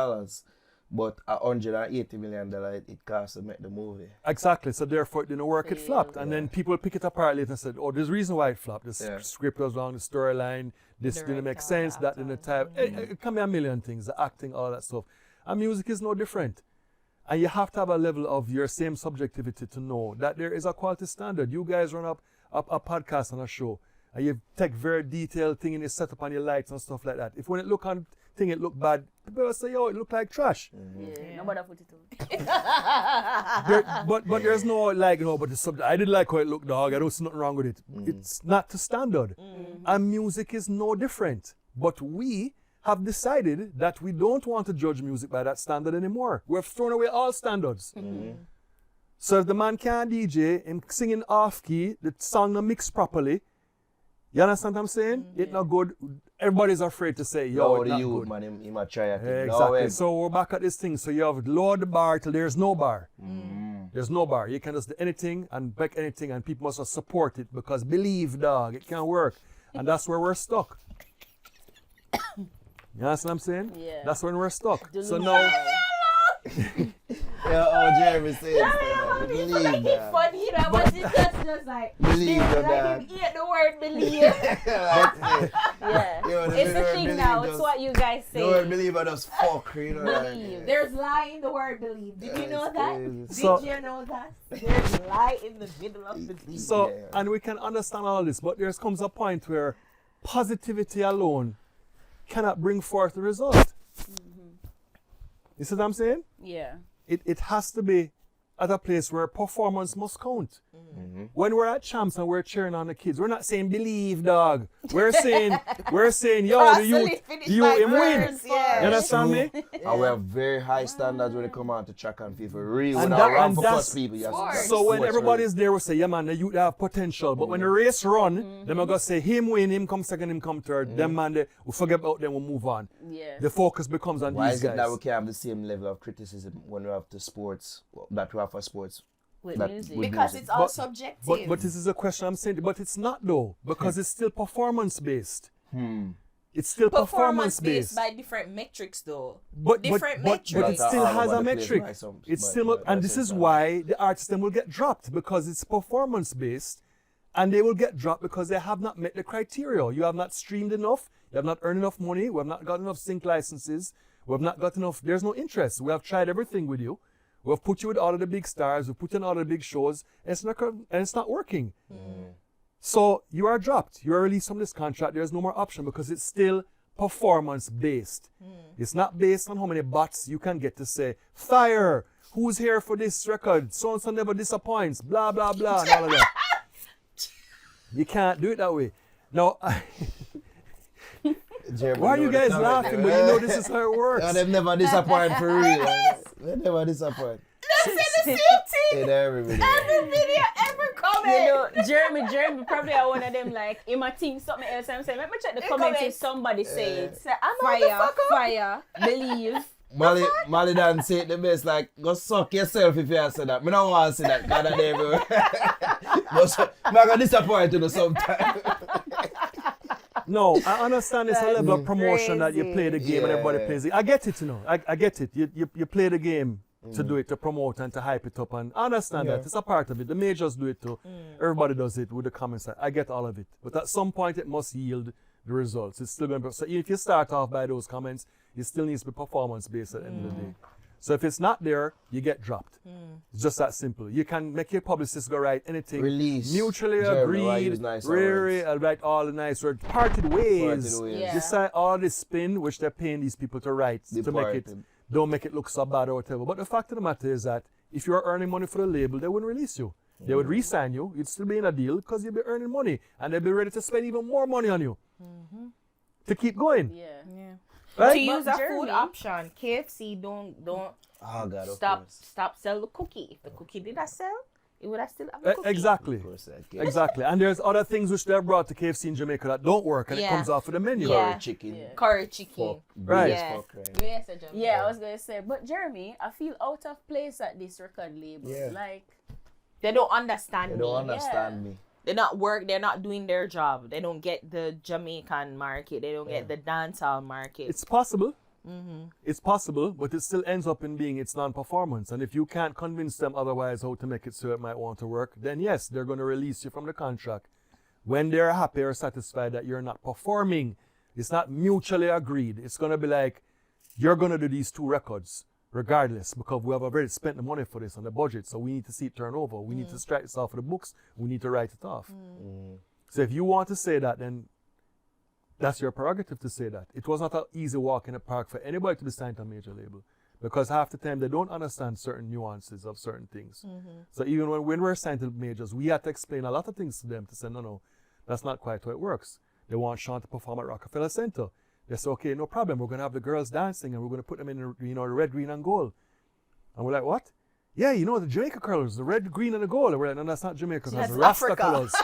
but $180 million it cost to make the movie. Exactly. So therefore it didn't work, it flopped. And then people pick it apart later and said, oh, there's a reason why it flopped. The Yeah. script was wrong, the storyline, this didn't make Director, sense, that actor. didn't type. It can be a million things, the acting, all that stuff. And music is no different. And you have to have a level of your same subjectivity to know that there is a quality standard. You guys run up a podcast and a show, and you take very detailed thing in your setup and your lights and stuff like that. If when it look on thing it look bad, people will say, yo, it look like trash. Yeah. Nobody put it out. But there's no like, no, but the subject, I did like how it looked, dog. I don't see nothing wrong with it. It's not to standard. And music is no different. But we have decided that we don't want to judge music by that standard anymore. We've thrown away all standards. So if the man can't DJ, him singing off key, the song not mixed properly, You understand what I'm saying? It's not good. Everybody's afraid to say, yo, Yo, it's the not youth, good. man, he might try a thing. Exactly. No, So we're back at this thing. So you have lower the bar till there's no bar. There's no bar. You can just do anything and back anything, and people must just support it because believe, dog, it can work. And that's where we're stuck. You understand what I'm saying? Yeah. That's when we're stuck. So Delusional. now, yeah, oh, Jeremy says, It's believe like it's that. funny, you know, but it's just like Believe like that. him eat the word believe. Yeah. Yo, It's the thing believe now. does- It's what you guys say. The word believe I just fuck, you know. Believe. Like, There's lie in the word believe. Did you know that? crazy. So- Did you know that? There's lie in the middle of believe. so Yeah. and we can understand all this, but there comes a point where positivity alone cannot bring forth the result. You see what I'm saying? Yeah. It has to be at a place where performance must count. Mm-hmm. When we're at champs and we're cheering on the kids, we're not saying believe, dog. We're saying yo, the youth, you him win. Yeah. You understand me? And we have very high standards when it come out to track and field. For real, And when that- I run and for that's- first people, you have to Sports. that's So when sports, everybody's there, we say, yeah man, the youth have potential. But when the race run, them are gonna say him win, him come second, him come third. Them man, we forget about them, we move on. Yeah. The focus becomes on Why these is it guys. that we can't have the same level of criticism when we have to sports that we have for sports? With That music. would- Because it's all But- subjective. But this is a question I'm saying, but it's not though, because it's still performance based. It's still performance based. by different metrics though. But different but it metrics. still All has over a the place metric. by some- It's by- still, by and this some is standards. why the artists then will get dropped because it's performance based, and they will get dropped because they have not met the criteria. You have not streamed enough. You have not earned enough money. We have not got enough sync licenses. We have not got enough. There's no interest. We have tried everything with you. We have put you with all of the big stars. We put you in all of the big shows, and it's not working. So you are dropped. You are released from this contract. There's no more option because it's still performance based. It's not based on how many bots you can get to say, fire, who's here for this record? So and so never disappoints, blah, blah, blah, and all of that. You can't do it that way. Now, Jeremy, why are you know the guys comment laughing? there. But you know this is how it works. No, they've never disappointed for real. They never disappoint. Say the same thing. In every video. Every video ever comment. You know, Jeremy probably are one of them like, in my team, something else. I'm saying, let me check the comments if somebody say it. Say, I know the Fire, fuck up. fire, believe. Molly done say it the best, like, go suck yourself if you have said that. Me don't want to say that, God, that everywhere. But I'm going to disappoint you sometimes. No, I understand it's a level of promotion that you play the game and everybody Yeah. plays it. I get it, you know. I get it. You play the game to do it, to promote and to hype it up. And I understand that. It's a part of it. The majors do it too. Everybody does it with the comments. I get all of it. But at some point, it must yield the results. It's still going to be. So if you start off by those comments, it still needs to be performance based at the end of the day. So if it's not there, you get dropped. It's just that simple. You can make your publicist go write anything. Release. Mutually Jeremy, why agreed. use nice Really, words? I'll write all the nice words. Parted ways. Parted ways. Yeah. Decide all this spin which they're paying these people to write to make it, Departed. don't make it look so bad or whatever. But the fact of the matter is that if you're earning money for the label, they wouldn't release you. They would re-sign you. You'd still be in a deal because you'd be earning money, and they'd be ready to spend even more money on you to keep going. Yeah. Right? To use a Jeremy- food option, KFC don't Oh, God, of course. stop sell the cookie. If the cookie did not sell, it would have still have the cookie. Exactly. Of course, I get it. Exactly. And there's other things which they've brought to KFC in Jamaica that don't work, and it Yeah. comes off of the menu. Yeah. Curry chicken. Yeah. Curry chicken. Fuck. Right. Yes, Yeah. fuck, right. Yes, I just- Yeah, I was gonna say, but Jeremy, I feel out of place at this record label. Yeah. Like, They don't understand They me. don't understand me. They're not doing their job. They don't get the Jamaican market. They don't get the dancehall market. It's possible. It's possible, but it still ends up in being its non-performance. And if you can't convince them otherwise how to make it so it might want to work, then yes, they're going to release you from the contract. When they're happy or satisfied that you're not performing, it's not mutually agreed. It's going to be like, you're going to do these 2 records regardless because we have already spent the money for this on the budget. So we need to see it turn over. We need to strike this off of the books. We need to write it off. So if you want to say that, then that's your prerogative to say that. It was not an easy walk in the park for anybody to be signed to a major label because half the time they don't understand certain nuances of certain things. So even when we're signed to majors, we had to explain a lot of things to them to say, no, that's not quite how it works. They want Sean to perform at Rockefeller Center. They say, okay, no problem. We're going to have the girls dancing and we're going to put them in the red, green, and gold. And we're like, what? Yeah, the Jamaica colors, the red, green, and the gold. And we're like, no, that's not Jamaica. That's That's Rasta Africa. colors.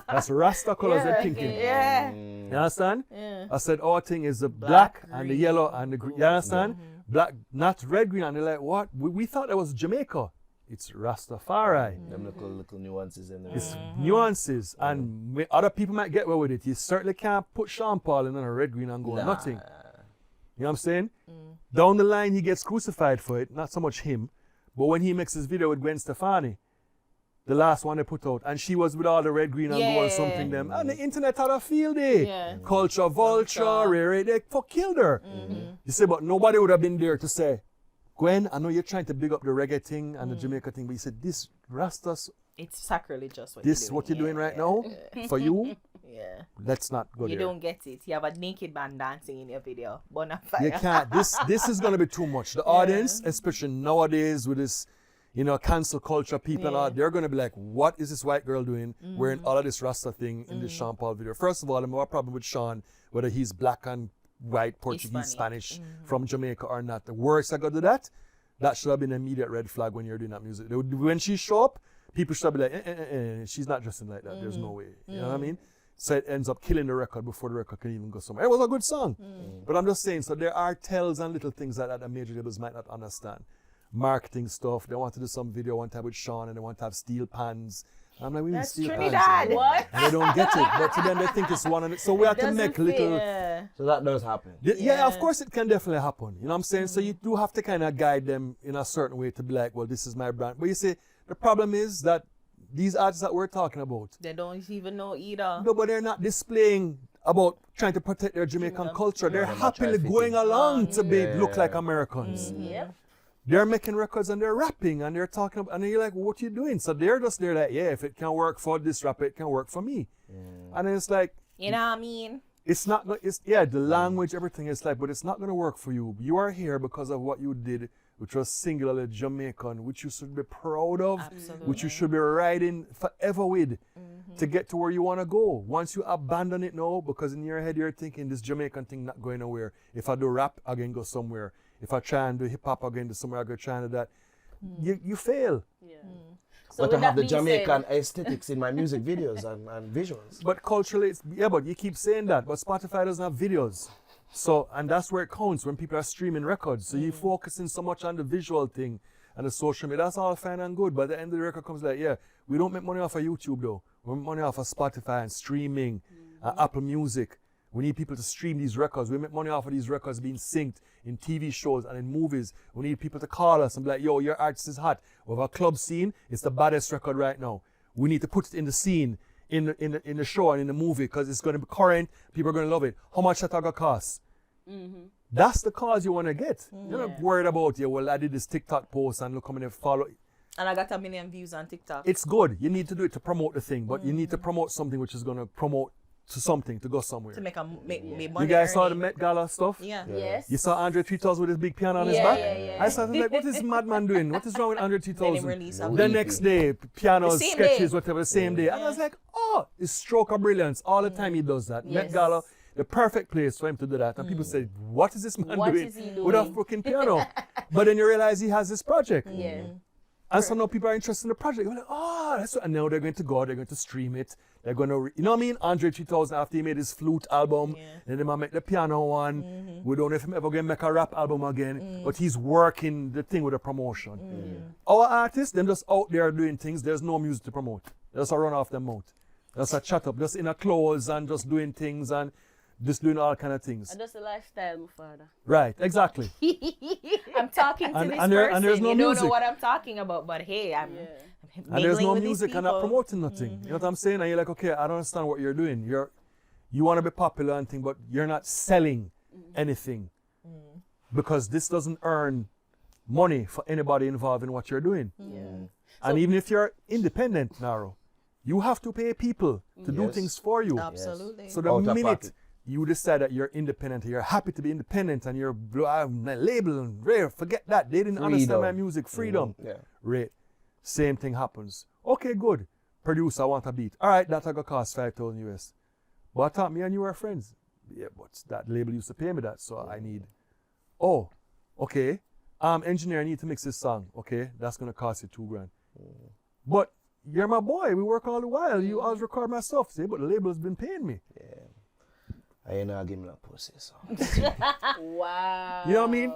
That's Rasta colors they're thinking. Yeah. You understand? Yeah. I said our thing is the black and the green. yellow and the green. You understand? Black, not red, green. And they're like, what? We thought that was Jamaica. It's Rastafari. Them little nuances in there. It's nuances. And other people might get away with it. You certainly can't put Sean Paul in a red, green and gold. Nothing. You know what I'm saying? Down the line, he gets crucified for it. Not so much him. But when he makes his video with Gwen Stefani, the last one they put out, and she was with all the red, green, and gold, something them. And the internet had a field day. Yeah. Culture vulture, they fuck killed her. You say, but nobody would have been there to say, Gwen, I know you're trying to big up the reggae thing and the Jamaica thing, but you said, this Rastas, It's sacrilegious what this you're what you're doing. doing right now, for you, Yeah. let's not go You there. don't get it. You have a naked man dancing in your video. You Bonafire. can't. This is gonna be too much. The audience, especially nowadays with this, cancel culture, people and all, they're gonna be like, what is this white girl doing wearing all of this Rasta thing in this Sean Paul video? First of all, I have a problem with Sean, whether he's black and white, Portuguese, Spanish, from Jamaica or not. The worst I got to that should have been an immediate red flag when you're doing that music. When she show up, people should be like, she's not dressing like that. There's no way. You know what I mean? So it ends up killing the record before the record can even go somewhere. It was a good song. But I'm just saying, so there are tells and little things like that that major labels might not understand. Marketing stuff. They want to do some video one time with Sean and they want to have steel pans. And I'm like, we need steel Trinidad. pans. What? And they don't get it. But to them, they think it's one. So we have to make little... Yeah. So that does happen. Yeah, of course it can definitely happen. You know what I'm saying? So you do have to kind of guide them in a certain way to be like, well, this is my brand. But you see, the problem is that these artists that we're talking about, They don't even know either. no, but they're not displaying about trying to protect their Jamaican culture. They're they're not happily trying to fit going in. along to be Yeah. look like Americans. Yep. They're making records and they're rapping and they're talking about, and you're like, what are you doing? So they're just there like, yeah, if it can work for this rapper, it can work for me. And then it's like, You know what I mean? it's not, it's, yeah, the language, everything is like, but it's not going to work for you. You are here because of what you did, which was singularly Jamaican, which you should be proud of, Absolutely. which you should be riding forever with to get to where you want to go. Once you abandon it now, because in your head you're thinking this Jamaican thing not going nowhere. If I do rap, I can go somewhere. If I try and do hip hop, I can do somewhere, I go try and do that. You fail. Yeah. But with I have that the being said- Jamaican aesthetics in my music videos and visuals. But culturally, but you keep saying that. But Spotify doesn't have videos. So, and that's where it counts when people are streaming records. So you focusing so much on the visual thing and the social media. That's all fine and good. But at the end of the record comes like, yeah, we don't make money off of YouTube though. We make money off of Spotify and streaming and Apple Music. We need people to stream these records. We make money off of these records being synced in TV shows and in movies. We need people to call us and be like, yo, your artist is hot. We have a club scene. It's the baddest record right now. We need to put it in the scene, in the show and in the movie because it's going to be current. People are going to love it. How much that going to cost? That's the cause you want to get. You're not worried about, well, I did this TikTok post and look how many follow. And I got 1 million views on TikTok. It's good. You need to do it to promote the thing, but you need to promote something which is going to promote to something, to go somewhere. to make You money. guys saw the earning. Met Gala stuff? Yeah. Yes. You saw Andre 3000 with his big piano on his Yeah, back? yeah, yeah. I started like, what is this madman doing? What is wrong with Andre Then him 3000? release a The week. next day, pianos, The same sketches, day. whatever, the same day. And I was like, oh, it's stroke of brilliance. All the time he does that. Met Yes. Gala, the perfect place for him to do that. And people say, what is this man What doing is he with a doing? fucking piano? But then you realize he has this project. Yeah. And so now people are interested in the project. You're like, oh, that's what. And now they're going to go, they're going to stream it. They're going to, you know what I mean? Andre 3000, after he made his flute album, then they might make the piano one. We don't know if he's ever going to make a rap album again, but he's working the thing with the promotion. Our artists, them just out there doing things, there's no music to promote. They just a run off their mouth. Just a chat up, just in a clothes and just doing things and just doing all kind of things. And that's the lifestyle, my father. Right, exactly. I'm talking to And- this and there- person. and there's no you don't music. know what I'm talking about, but hey, I'm Yeah. And there's mingling no with these music and not people. promoting nothing. You know what I'm saying? And you're like, okay, I don't understand what you're doing. You want to be popular and thing, but you're not selling anything because this doesn't earn money for anybody involved in what you're doing. And even if you're independent, Naro, you have to pay people to do Yes. thing for you. Absolutely. So the Out of minute pocket. you decide that you're independent, you're happy to be independent, and you're my label and rare, forget that. They didn't understand my Freedom. music, freedom. Yeah. Right. Same thing happens. Okay, good. Producer, I want a beat. All right, that's going to cost 5,000 US. But I thought me and you were friends. Yeah, but that label used to pay me that, so I need. Oh, okay. Engineer, I need to mix this song. Okay, that's going to cost you $2,000. But you're my boy. We work all the while. You always record my stuff. Say, but the label's been paying me. I ain't not give me no pussy, so. Wow. You know what I mean?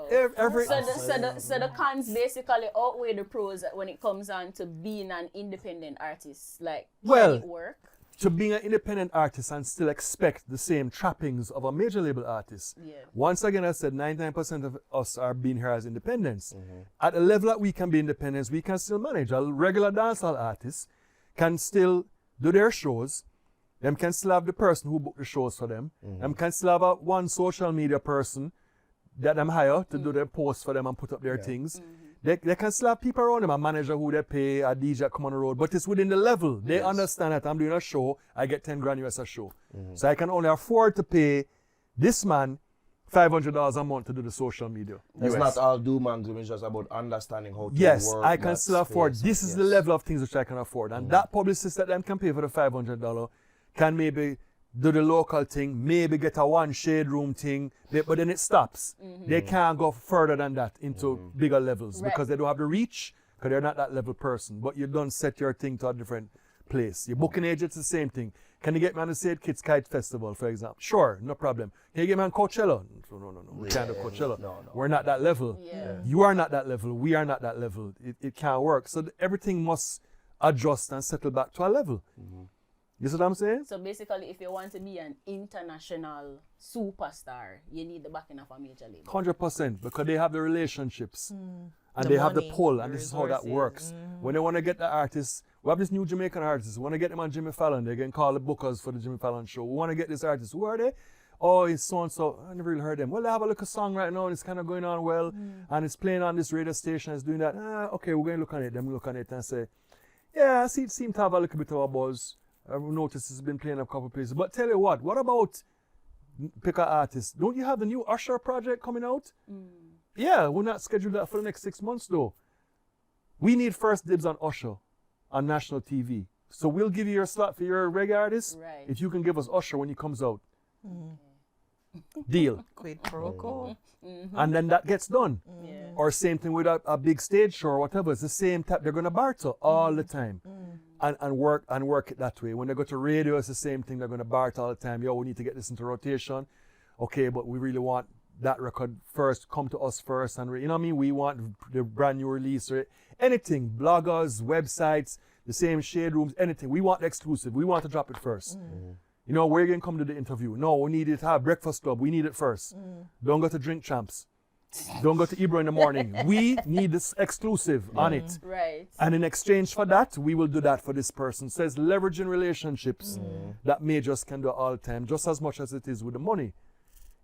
So the cons basically outweigh the pros when it comes on to being an independent artist. Like, can it work? To being an independent artist and still expect the same trappings of a major label artist. Yeah. Once again, I said 99% of us are being here as independents. At the level that we can be independents, we can still manage. A regular dancehall artist can still do their shows. Them can still have the person who booked the shows for them. Them can still have one social media person that them hire to do their posts for them and put up their things. They can still have people around them, a manager who they pay, a DJ come on the road, but it's within the level. They understand that I'm doing a show, I get 10 grand US a show. So I can only afford to pay this man $500 a month to do the social media. It's US. not all doom and gloom, it's just about understanding how to Yes, work. I can that still afford. space. This is the level of things which I can afford. And that publicist that them can pay for the $500 can maybe do the local thing, maybe get a one shade room thing, but then it stops. They can't go further than that into bigger levels because they don't have the reach, because they're not that level person. But you don't set your thing to a different place. Your booking agent's the same thing. Can you get me on the St. Kitts Kite Festival, for example? Sure, no problem. Can you get me on Coachella? No. We can't do Coachella. No. We're not that level. You are not that level. We are not that level. It can't work. So everything must adjust and settle back to a level. You see what I'm saying? So basically, if you want to be an international superstar, you need the backing of a major label. 100%, because they have the relationships and The they have the money, pull, the and this is how that resources. works. When they want to get the artists, we have this new Jamaican artist. We want to get them on Jimmy Fallon. They can call the bookers for the Jimmy Fallon show. We want to get this artist. Who are they? Oh, it's so and so. I never really heard them. Well, they have a little song right now, and it's kind of going on well, and it's playing on this radio station. It's doing that. Okay, we're going to look on it. Then we look on it and say, yeah, I see it seemed to have a little bit of a buzz. I've noticed it's been playing a couple places. But tell you what about pick an artist? Don't you have the new Usher project coming out? Yeah, we're not scheduled that for the next 6 months though. We need first dibs on Usher on national TV. So we'll give you your slot for your reggae artist if you can give us Usher when he comes out. Deal. Quid pro quo. And then that gets done. Yeah. Or same thing with a big stage show or whatever. It's the same type. They're gonna barter all the time. And work it that way. When they go to radio, it's the same thing. They're gonna barter all the time. Yo, we need to get this into rotation. Okay, but we really want that record first. Come to us first, and you know what I mean. We want the brand new release or anything. Bloggers, websites, the same shade rooms, anything. We want the exclusive. We want to drop it first. You know, we're gonna come to the interview. No, we need it to have Breakfast Club. We need it first. Don't go to Drink Champs. Don't go to Ebro in the morning. We need this exclusive on it. Right. And in exchange for that, we will do that for this person. So it's leveraging relationships that majors can do all the time, just as much as it is with the money.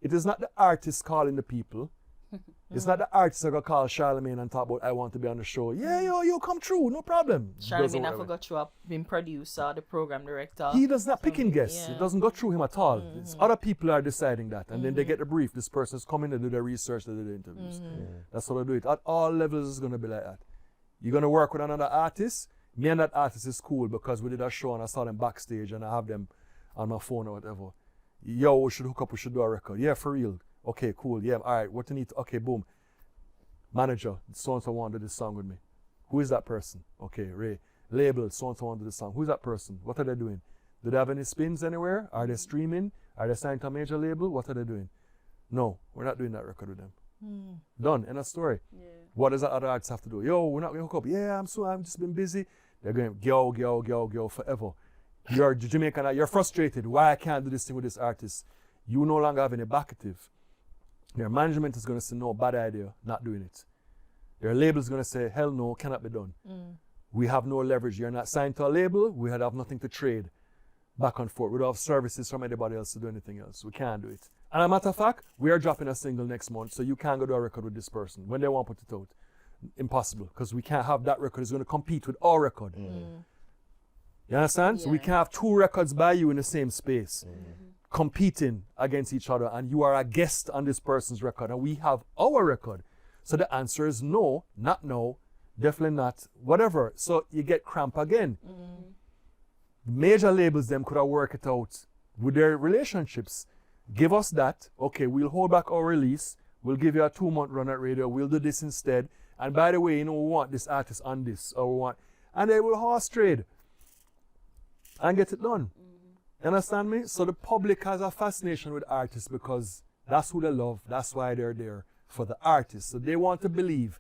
It is not the artist calling the people. It's not the artist that gonna call Charlemagne and talk about, I want to be on the show. Yeah, yo, come through, no problem. Charlemagne, I forgot you have been producer, the program director. He does not pick in guests. Yeah. It doesn't go through him at all. It's other people are deciding that. And then they get the brief. This person's coming to do the research, to do the interviews. That's how they do it. At all levels, it's going to be like that. You're going to work with another artist. Me and that artist is cool because we did a show and I saw them backstage and I have them on my phone or whatever. Yo, we should hook up. We should do a record. Yeah, for real. Okay, cool. Yeah, all right. What do you need? Okay, boom. Manager, so-and-so want to do this song with me. Who is that person? Okay, Ray. Label, so-and-so want to do this song. Who's that person? What are they doing? Do they have any spins anywhere? Are they streaming? Are they signed to a major label? What are they doing? No, we're not doing that record with them. Done. End of story. Yeah. What does that other artist have to do? Yo, we're not going to hook up. Yeah, I've just been busy. They're going, go, forever. You're Jamaican, you're frustrated. Why I can't do this thing with this artist? You no longer have any backative. Their management is going to say, no, bad idea, not doing it. Their label is going to say, hell no, cannot be done. We have no leverage. You're not signed to a label. We have nothing to trade back and forth. We don't have services from anybody else to do anything else. We can't do it. And a matter of fact, we are dropping a single next month, so you can't go do a record with this person when they want to put it out. Impossible, because we can't have that record. It's going to compete with our record. You understand? So we can't have two records by you in the same space. Competing against each other, and you are a guest on this person's record and we have our record. So the answer is no, not no, definitely not, whatever. So you get cramp again. Major labels them could have worked it out with their relationships. Give us that, okay, we'll hold back our release, we'll give you a 2-month run at radio, we'll do this instead, and by the way, we want this artist on this, or we want, and they will horse trade. and get it done. You understand me? So the public has a fascination with artists because that's who they love. That's why they're there, for the artist. So they want to believe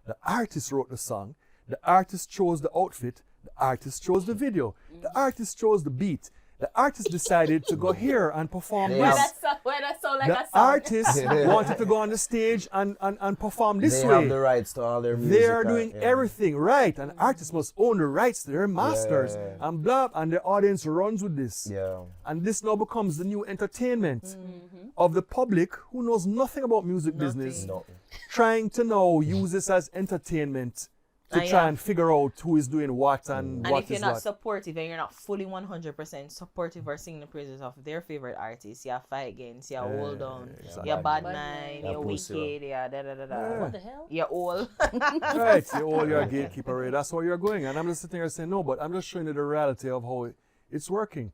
the artist wrote the song, the artist chose the outfit, the artist chose the video, the artist chose the beat. The artist decided to go here and perform Yeah. this. Where that sound like The a song. artist wanted to go on the stage and perform this They way. have the rights to all their music. They are doing yeah. everything right, and artists must own the rights to their masters, Yeah. and blah, and the audience runs with this. Yeah. And this now becomes the new entertainment of the public who knows nothing about music business, No. trying to now use this as entertainment to try and figure out who is doing what and And what if you're is not what. supportive and you're not fully 100% supportive or singing the praises of their favorite artists, you fight against, you hold on, exactly. you bad Bad nine, Nine. you Pussy. wicked, you da da da da. What the hell? You're all. Right, you're a gatekeeper, right? That's where you're going. And I'm just sitting here saying, no, but I'm just showing you the reality of how it's working.